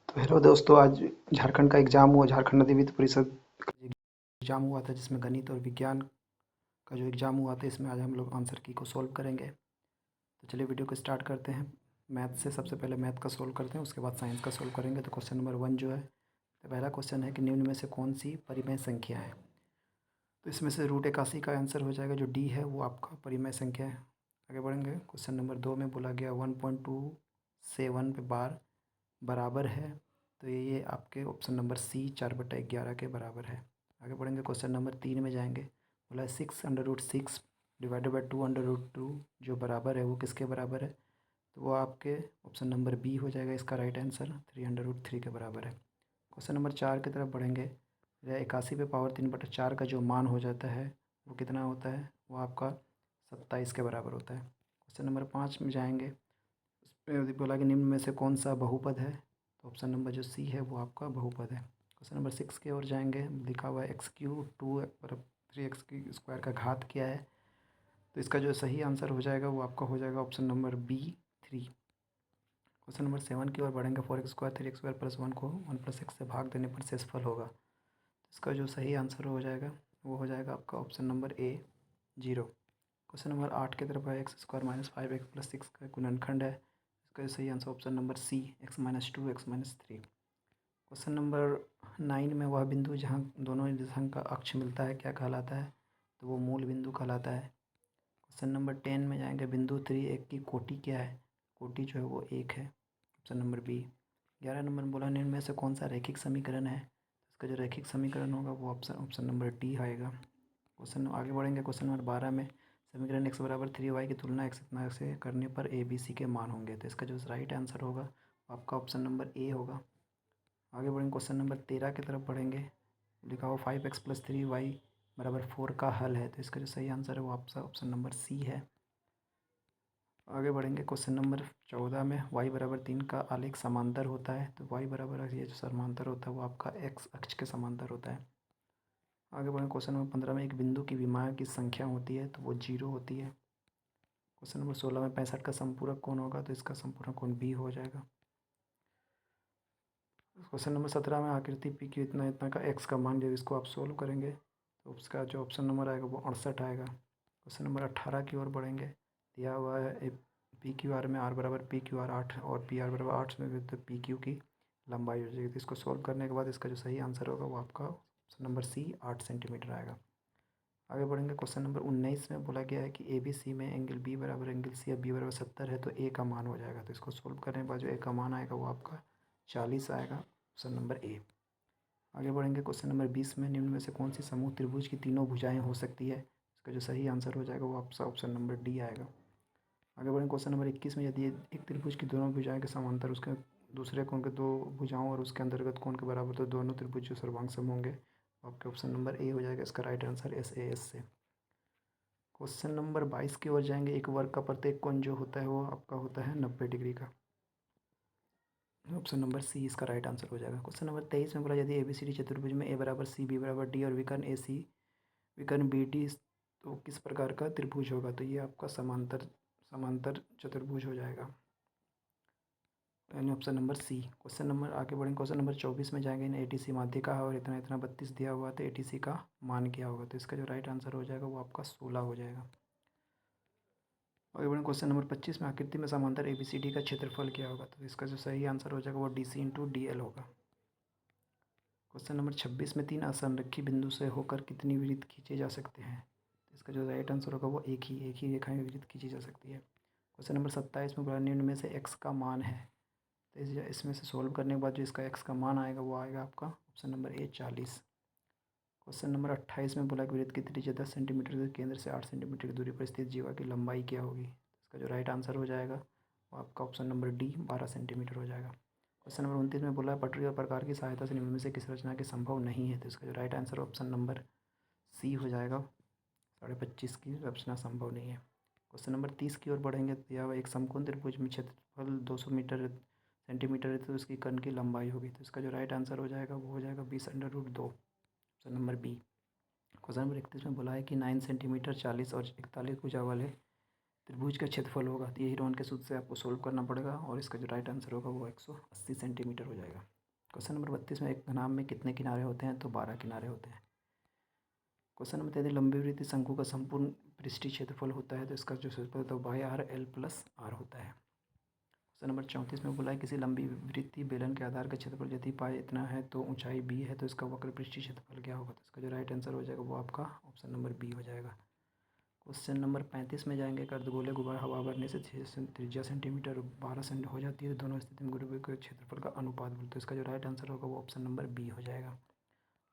तो हेलो दोस्तों, आज झारखंड का एग्ज़ाम हुआ। झारखंड नदी वित्त परिषद का एग्ज़ाम हुआ था, जिसमें गणित और विज्ञान का जो एग्ज़ाम हुआ था, इसमें आज हम लोग आंसर की को सॉल्व करेंगे। तो चलिए वीडियो को स्टार्ट करते हैं। मैथ से सबसे पहले मैथ का सॉल्व करते हैं, उसके बाद साइंस का सॉल्व करेंगे। तो क्वेश्चन नंबर 1 जो है, तो पहला क्वेश्चन है कि निम्न में से कौन सी परिमेय संख्या है। तो इसमें से √81 का आंसर हो जाएगा। जो डी है वो आपका परिमेय संख्या है। आगे बढ़ेंगे। क्वेश्चन नंबर 2 में बोला गया 1.27 पे बार बराबर है। तो ये आपके ऑप्शन नंबर सी 4/11 के बराबर है। आगे बढ़ेंगे। क्वेश्चन नंबर 3 में जाएंगे। बोला 6√6 डिवाइडेड बाई 2√2 जो बराबर है वो किसके बराबर है। तो वो आपके ऑप्शन नंबर बी हो जाएगा इसका राइट आंसर, 3√3 के बराबर है। क्वेश्चन नंबर 4 की तरफ बढ़ेंगे। 81 पे पावर 3/4 का जो मान हो जाता है वो कितना होता है, वो आपका 27 के बराबर होता है। क्वेश्चन नंबर 5 में जाएंगे। उसमें बोला कि निम्न में से कौन सा बहुपद है। तो ऑप्शन नंबर जो सी है वो आपका बहुपद है। क्वेश्चन नंबर 6 की ओर जाएंगे। लिखा हुआ है x³ 2/3x की स्क्वायर का घात क्या है। तो इसका जो सही आंसर हो जाएगा वो आपका हो जाएगा option number B 3। Question number 7 की ओर बढ़ेंगे। 4x² 3x² +1 को 1 + x से भाग देने पर शेषफल होगा। तो इसका जो सही आंसर हो जाएगा वो हो जाएगा आपका option number A 0। Question number 8 की तरफ है। x² - 5x + 6 का गुणनखंड है। इसका जो सही answer option number C x - 2 x - 3। Question number 9 में वह बिंदु जहाँ दोनों निर्देशांक का अक्ष मिलता है क्या कहलाता है। तो वो मूल बिंदु कहलाता है। क्वेश्चन नंबर 10 में जाएंगे। बिंदु 3 1 की कोटि क्या है। कोटि जो है वो 1 है, ऑप्शन नंबर बी। 11 नंबर में बोला निम्न में से कौन सा रैखिक समीकरण है। तो इसका जो रैखिक समीकरण होगा वो ऑप्शन नंबर डी आएगा। क्वेश्चन आगे बढ़ेंगे। क्वेश्चन नंबर 12 में समीकरण x = 3y की तुलना x इतना से करने पर ए बी सी के मान होंगे। तो इसका जो राइट आंसर होगा आपका ऑप्शन नंबर ए होगा। आगे बढ़ेंगे। क्वेश्चन नंबर 13 की तरफ बढ़ेंगे। लिखा हुआ 5x + 3y = 4 का हल है। तो इसका जो सही आंसर है वो आपका ऑप्शन नंबर सी है। आगे बढ़ेंगे। क्वेश्चन नंबर 14 में y = 3 का आलेख समांतर होता है। तो y बराबर ये जो समांतर होता है वो आपका x अक्ष के समांतर होता है। आगे बढ़ें। क्वेश्चन नंबर 15 में एक बिंदु की विमाएँ की संख्या होती है तो वो 0 होती है। क्वेश्चन नंबर 16 में 65 का संपूरक कौन होगा। तो इसका संपूरक कौन बी हो जाएगा। क्वेश्चन नंबर 17 में आकृति पी की इतना इतना का एक्स का मान जब इसको आप सोल्व करेंगे तो उसका जो ऑप्शन नंबर आएगा वो 68 आएगा। क्वेश्चन नंबर 18 की ओर बढ़ेंगे। दिया हुआ है PQR में r = PQR 8 और PR = 8 में तो PQ की लंबाई हो जाएगी। तो इसको सोल्व करने के बाद इसका जो सही आंसर होगा वो आपका ऑप्शन नंबर सी 8 सेंटीमीटर आएगा। आगे बढ़ेंगे। क्वेश्चन नंबर 19 में बोला गया है कि ABC में एंगल B = एंगल C और B = 70 है तो A का मान हो जाएगा। तो इसको सोल्व करने के बाद जो A का मान आएगा वो आपका 40 आएगा, ऑप्शन नंबर ए। आगे बढ़ेंगे। क्वेश्चन नंबर 20 में निम्न में से कौन सी समूह त्रिभुज की तीनों भुजाएं हो सकती है। इसका जो सही आंसर हो जाएगा वो आपका ऑप्शन नंबर डी आएगा। आगे बढ़ेंगे। क्वेश्चन नंबर 21 में यदि एक त्रिभुज की दोनों भुजाएं के समांतर उसके दूसरे कोण के दो भुजाओं और उसके अंतर्गत कोण के बराबर तो दोनों त्रिभुज जो सर्वांग समूह होंगे आपके ऑप्शन नंबर ए हो जाएगा। इसका राइट आंसर SAS से। क्वेश्चन नंबर 22 की ओर जाएंगे। एक वर्ग का प्रत्येक कोण जो होता है वो आपका होता है 90 डिग्री का, ऑप्शन नंबर सी इसका राइट आंसर हो जाएगा। क्वेश्चन नंबर 23 में बोला यदि ABCD चतुर्भुज में A = C B = D और विकर्ण AC विकर्ण BD तो किस प्रकार का त्रिभुज होगा। तो ये आपका समांतर समांतर चतुर्भुज हो जाएगा, यानी option number C. Question number आगे बढ़ेंगे। क्वेश्चन नंबर 24 में जाएंगे। ATC माध्यिका है और इतना इतना 32 दिया हुआ तो ATC का मान क्या होगा। तो इसका जो राइट आंसर हो जाएगा वो आपका 16 हो जाएगा। आगे बढ़ें। क्वेश्चन नंबर 25 में आकृति में समांतर ABCD का क्षेत्रफल क्या होगा। तो इसका जो सही आंसर हो जाएगा वो DC × DL होगा। क्वेश्चन नंबर 26 में 3 असंरेखी बिंदु से होकर कितनी वृत्त खींचे जा सकते हैं। तो इसका जो राइट आंसर होगा वो एक ही रेखा में वृत्त खींची जा सकती है। क्वेश्चन नंबर 27 में बोला निम्न में से x का मान है। तो इसमें से सोल्व करने के बाद जो इसका x का मान आएगा वो आएगा आपका option number A 40। Question number 28 में बोला कि वृत्त की त्रिज्या 10 सेंटीमीटर के केंद्र से 8 सेंटीमीटर की दूरी पर स्थित जीवा की लंबाई क्या होगी। इसका जो राइट आंसर हो जाएगा वो आपका ऑप्शन नंबर डी 12 सेंटीमीटर हो जाएगा। क्वेश्चन नंबर 29 में बोला है पटरी और प्रकार की सहायता से निम्न में से किस रचना की संभव नहीं है। तो इसका जो right answer option number C हो जाएगा, 25.5 की रचना संभव नहीं है। क्वेश्चन नंबर 30 की ओर बढ़ेंगे। दिया हुआ एक समकोण त्रिभुज में क्षेत्रफल 200 सेंटीमीटर है तो उसकी कर्ण की लंबाई होगी। तो इसका जो राइट आंसर हो जाएगा वो हो जाएगा 20√2, option number B. Question number 31 में बोला है कि 9 सेंटीमीटर 40 और 41 भुजा वाले त्रिभुज का क्षेत्रफल होगा। तो यही रोहन के सूत्र से आपको सोल्व करना पड़ेगा और इसका जो राइट आंसर होगा वो 180 सेंटीमीटर हो जाएगा। क्वेश्चन नंबर 32 में एक घनाभ में कितने किनारे होते हैं? तो 12 किनारे होते हैं। क्वेश्चन नंबर 33 लंबी वृत्तीय शंकु का संपूर्ण पृष्ठीय क्षेत्रफल होता है तो इसका जो क्षेत्रफल होता है by R L plus R होता है। क्वेश्चन नंबर 34 में बोला है किसी लंबी वृत्तीय बेलन के आधार का क्षेत्रफल यदि पाई इतना है तो ऊंचाई बी है तो इसका वक्र पृष्ठीय क्षेत्रफल क्या होगा? तो इसका जो राइट आंसर हो जाएगा वो आपका ऑप्शन नंबर बी हो जाएगा। क्वेश्चन नंबर 35 में जाएंगे कि अर्धगोले गुब्बारा हवा भरने से त्रिज्या सेंटीमीटर 12 सेंट हो जाती है तो दोनों स्थिति में गुरुत्व के क्षेत्रफल का अनुपात बोलते हैं। इसका जो राइट आंसर होगा वो ऑप्शन नंबर बी हो जाएगा।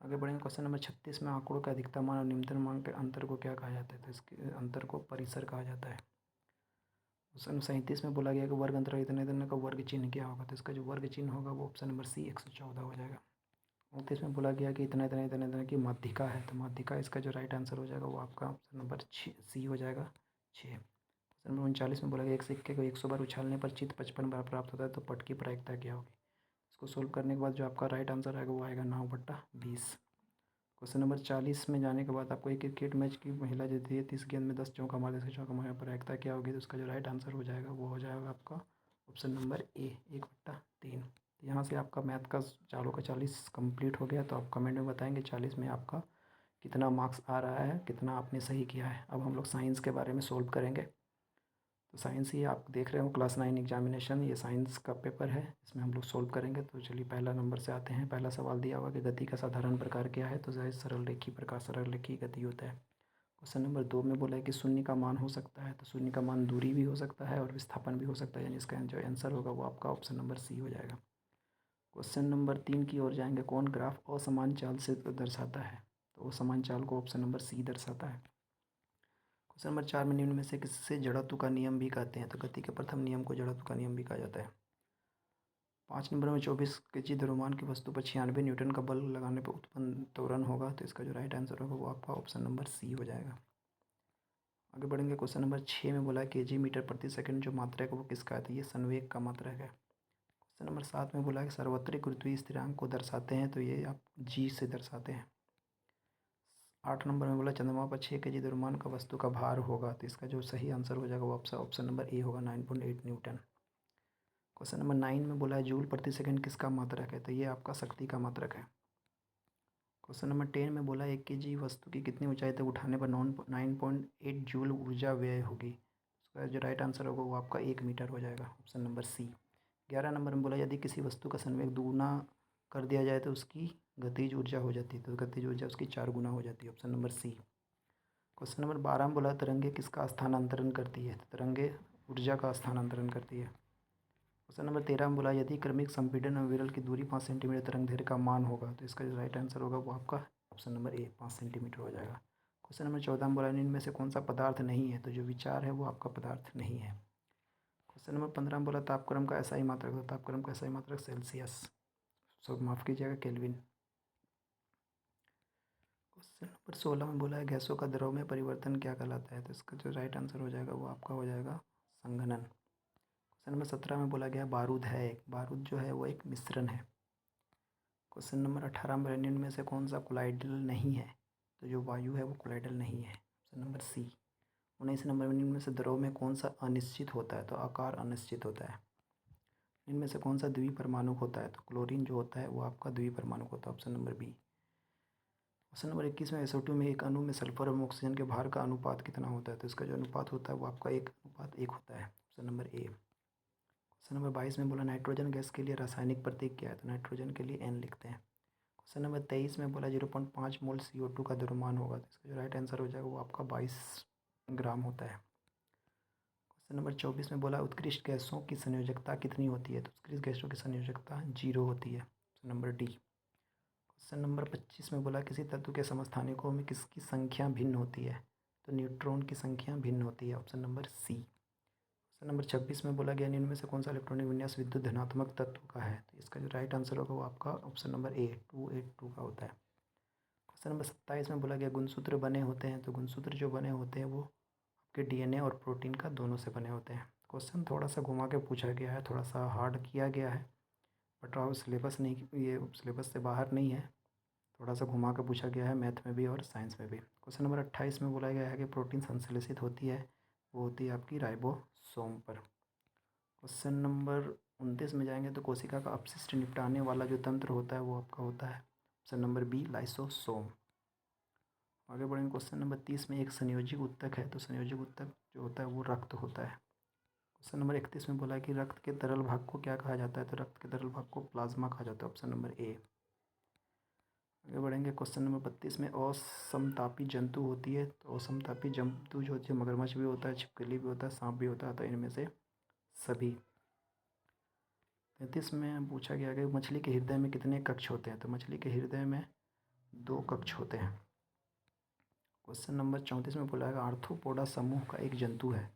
आगे बढ़ेंगे क्वेश्चन नंबर 36 में आंकड़ों का अधिकतम मान और न्यूनतम मान के अंतर को क्या कहा जाता है? तो इसके अंतर को परिसर कहा जाता है। क्वेश्चन 37 में बोला गया कि वर्ग अंतराल इतने इतने का वर्ग चिन्ह क्या होगा? तो इसका जो वर्ग चिन्ह होगा वो ऑप्शन नंबर सी 114 हो जाएगा। 29 में बोला गया कि इतना इतना इतना इतना की माध्यिका है तो माध्यिका इसका जो राइट आंसर हो जाएगा वो आपका ऑप्शन नंबर सी हो जाएगा 6। क्वेश्चन नंबर 39 में बोला गया एक सिक्के को 100 बार उछालने पर चित्त 55 बार प्राप्त होता है तो पट की प्रायिकता क्या होगी? इसको सोल्व करने के बाद जो आपका राइट आंसर आएगा वो आएगा 9/20। क्वेश्चन नंबर 40 में जाने के बाद आपको एक क्रिकेट मैच की महिला जो थी 30 गेंद में 10 चौका मारे 10 चौका मारे प्रायिकता क्या होगी? तो उसका जो राइट आंसर हो जाएगा वो हो जाएगा आपका ऑप्शन नंबर ए 1/3। तो यहाँ से आपका मैथ का चालों का 40 कंप्लीट हो गया। तो आप कमेंट में बताएंगे 40 में आपका कितना मार्क्स आ रहा है, कितना आपने सही किया है। अब हम लोग साइंस के बारे में सोल्व करेंगे। तो साइंस ही आप देख रहे हो क्लास 9 एग्जामिनेशन, ये साइंस का पेपर है, इसमें हम लोग सोल्व करेंगे। तो चलिए पहला नंबर से आते हैं। पहला सवाल दिया हुआ कि गति का साधारण प्रकार क्या है? तो जाहिर सरल रेखी प्रकार सरल रेखी गति होता है। क्वेश्चन नंबर 2 में बोला है कि शून्य का मान हो सकता है तो शून्य का मान दूरी भी हो सकता है और विस्थापन भी हो सकता है, यानी इसका जो आंसर होगा वो आपका ऑप्शन नंबर सी हो जाएगा। क्वेश्चन नंबर 3 की ओर जाएंगे। कौन ग्राफ असमान चाल से दर्शाता है? तो असमान चाल को ऑप्शन नंबर सी दर्शाता है। क्वेश्चन नंबर 4 में निम्न में से किससे जड़त्व का नियम भी कहते हैं? तो गति के प्रथम नियम को जड़त्व का नियम भी कहा जाता है। 5 नंबर में 24 केजी द्रव्यमान की वस्तु पर 96 न्यूटन का बल लगाने पर उत्पन्न त्वरण होगा तो इसका जो राइट आंसर होगा वो आपका ऑप्शन नंबर सी हो जाएगा। आगे बढ़ेंगे। क्वेश्चन नंबर 6 में बोला है केजी मीटर प्रति सेकंड जो मात्रक है वो किसका है? तो ये संवेग का मात्रक है। क्वेश्चन नंबर 7 में बोला है कि सार्वत्रिक गुरुत्वीय स्थिरांक को दर्शाते हैं तो ये आप जी से दर्शाते हैं। 8 नंबर में बोला चंद्रमा पर 6 केजी द्रव्यमान का वस्तु का भार होगा तो इसका जो सही आंसर हो जाएगा वो ऑप्शन नंबर ए होगा 9.8 न्यूटन। क्वेश्चन नंबर 9 में बोला है जूल प्रति सेकंड किसका मात्रक है? तो ये आपका शक्ति का मात्रक है। क्वेश्चन नंबर 10 में बोला है 1 केजी वस्तु की कितनी ऊंचाई तक उठाने पर 9.8 जूल ऊर्जा व्यय होगी? उसका जो राइट आंसर होगा वो आपका 1 मीटर हो जाएगा, ऑप्शन नंबर सी। 11 नंबर में बोला यदि किसी वस्तु का संवेग दुगुना कर दिया जाए तो उसकी गतिज ऊर्जा हो जाती है तो गतिज ऊर्जा उसकी 4 गुना हो जाती है, option number C. Question number 12 में बोला तरंगे किसका स्थानांतरण करती है? तो तरंगे ऊर्जा का स्थानांतरण करती है। क्वेश्चन नंबर 13 में बोला यदि क्रमिक संपीड़न और विरल की दूरी 5 सेंटीमीटर तरंग दैर्ध्य का मान होगा तो इसका जो राइट आंसर होगा वो आपका ऑप्शन नंबर ए 5 सेंटीमीटर हो जाएगा। क्वेश्चन नंबर 14 में बोला इनमें से कौन सा पदार्थ नहीं है? तो जो विचार है वो आपका पदार्थ नहीं है। क्वेश्चन नंबर 15 में बोला तापक्रम का ऐसा ही मात्रक होता है, तापक्रम का ऐसा ही मात्रक सेल्सियस, माफ़ कीजिएगा केल्विन। क्वेश्चन नंबर 16 में बोला है गैसों का द्रव में परिवर्तन क्या कहलाता है? तो इसका जो राइट आंसर हो जाएगा वो आपका हो जाएगा संघनन। क्वेश्चन नंबर 17 में बोला गया बारूद है एक, बारूद जो है वो एक मिश्रण है। क्वेश्चन नंबर 18 में निम्न में से कौन सा कोलाइडल नहीं है? तो जो वायु है वो कोलाइडल नहीं है, ऑप्शन नंबर सी। 19 नंबर में निम्न में से द्रव में कौन सा अनिश्चित होता है? तो आकार अनिश्चित होता है। निम्न में से कौन सा द्विपरमाणु होता है? तो क्लोरीन जो होता है वो आपका द्विपरमाणु होता है, option number B. Question number 21 में SO2 में एक अणु में सल्फर और ऑक्सीजन के भार का अनुपात कितना होता है? तो इसका जो अनुपात होता है वो आपका 1:1 होता है, option number A. Question number 22 में बोला नाइट्रोजन गैस के लिए रासायनिक प्रतीक क्या है? तो नाइट्रोजन के लिए N लिखते हैं। क्वेश्चन नंबर 23 में बोला 0.5 मोल CO2 का द्रव्यमान होगा तो इसका जो राइट आंसर हो जाएगा वो आपका 22 ग्राम होता है। क्वेश्चन नंबर 24 में बोला उत्कृष्ट गैसों की संयोजकता कितनी होती है? तो उत्कृष्ट गैसों की संयोजकता 0 होती है, option number D. Question number 25 में बोला किसी तत्व के समस्थानिकों में किसकी संख्या भिन्न होती है? तो न्यूट्रॉन की संख्या भिन्न होती है, option number C. Question number 26 में बोला गया निम्न में से कौन सा इलेक्ट्रॉनिक विन्यास विद्युत धनात्मक तत्व का है? तो इसका जो राइट आंसर होगा वो आपका ऑप्शन नंबर ए 282 का होता है। क्वेश्चन नंबर 27 में बोला गया गुणसूत्र बने होते हैं तो गुणसूत्र जो बने होते हैं वो आपके DNA और प्रोटीन का दोनों से बने होते हैं। क्वेश्चन थोड़ा सा घुमा के पूछा गया है, थोड़ा सा हार्ड किया गया है, बट और सिलेबस नहीं, ये सिलेबस से बाहर नहीं है, थोड़ा सा घुमा के पूछा गया है मैथ में भी और साइंस में भी। क्वेश्चन नंबर 28 में बोला गया है कि प्रोटीन संश्लेषित होती है, वो होती है आपकी राइबोसोम पर। क्वेश्चन नंबर 29 में जाएंगे तो कोशिका का अपशिष्ट निपटाने वाला जो तंत्र होता है वो आपका होता है ऑप्शन नंबर बी, लाइसोसोम। आगे बढ़ेंगे, क्वेश्चन नंबर 30 में एक संयोजी ऊतक है, तो संयोजी ऊतक जो होता है वो रक्त होता है। क्वेश्चन नंबर 31 में बोला है कि रक्त के तरल भाग को क्या कहा जाता है, तो रक्त के तरल भाग को प्लाज्मा कहा जाता है, ऑप्शन नंबर ए। आगे बढ़ेंगे, क्वेश्चन नंबर 32 में असमतापी जंतु होती है, तो असमतापी जंतु जो होती है मगरमच्छ भी होता है, छिपकली भी होता है, सांप भी होता है, तो इनमें से सभी। 33 में पूछा गया कि मछली के हृदय में कितने कक्ष होते हैं, तो मछली के हृदय में 2 कक्ष होते हैं। क्वेश्चन नंबर 34 में बोला है आर्थ्रोपोडा समूह का एक जंतु है,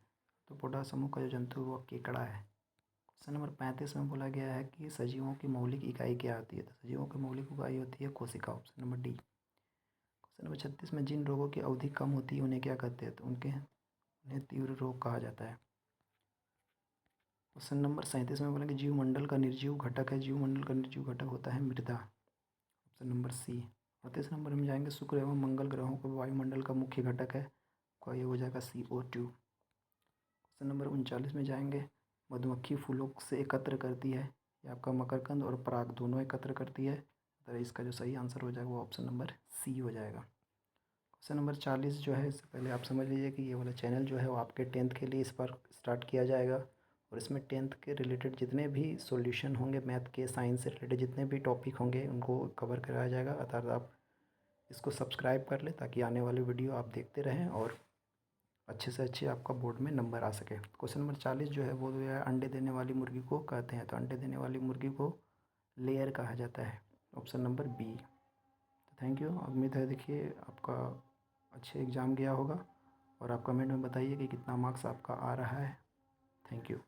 तो पोडा समूह का जो जंतु है वो केकड़ा है। क्वेश्चन नंबर 35 में बोला गया है कि सजीवों की मौलिक इकाई क्या होती है, तो सजीवों की मौलिक इकाई होती है कोशिका, option number D. Question number 36 में जिन रोगों की अवधि कम होती है उन्हें क्या कहते हैं, तो उन्हें तीव्र रोग कहा जाता है। क्वेश्चन नंबर 37 में बोला कि जीवमंडल का निर्जीव घटक है, जीवमंडल का निर्जीव घटक होता है मृदा, ऑप्शन नंबर सी। 38 नंबर में जाएंगे शुक्र एवं मंगल ग्रहों का वायुमंडल का मुख्य घटक है, ये हो जाएगा CO2। क्वेश्चन नंबर 39 में जाएंगे, मधुमक्खी फूलों से एकत्र करती है, ये आपका मकरकंद और पराग दोनों एकत्र करती है, तो इसका जो सही आंसर हो जाएगा वो ऑप्शन नंबर सी हो जाएगा। क्वेश्चन नंबर 40 जो है, इससे पहले आप समझ लीजिए कि ये वाला चैनल जो है वो आपके 10th के लिए इस बार स्टार्ट किया जाएगा, और इसमें 10th के रिलेटेड जितने भी सॉल्यूशन होंगे मैथ के, साइंस से रिलेटेड जितने भी टॉपिक होंगे उनको कवर कराया जाएगा। अर्थात आप इसको सब्सक्राइब कर लें ताकि आने वाली वीडियो आप देखते रहें और अच्छे से अच्छे आपका बोर्ड में नंबर आ सके। क्वेश्चन नंबर 40 जो है वो जो है अंडे देने वाली मुर्गी को कहते हैं, तो अंडे देने वाली मुर्गी को लेयर कहा जाता है, ऑप्शन नंबर बी। तो थैंक यू, उम्मीद है देखिए आपका अच्छे एग्ज़ाम गया होगा, और आप कमेंट में बताइए कि कितना मार्क्स आपका आ रहा है। Thank you.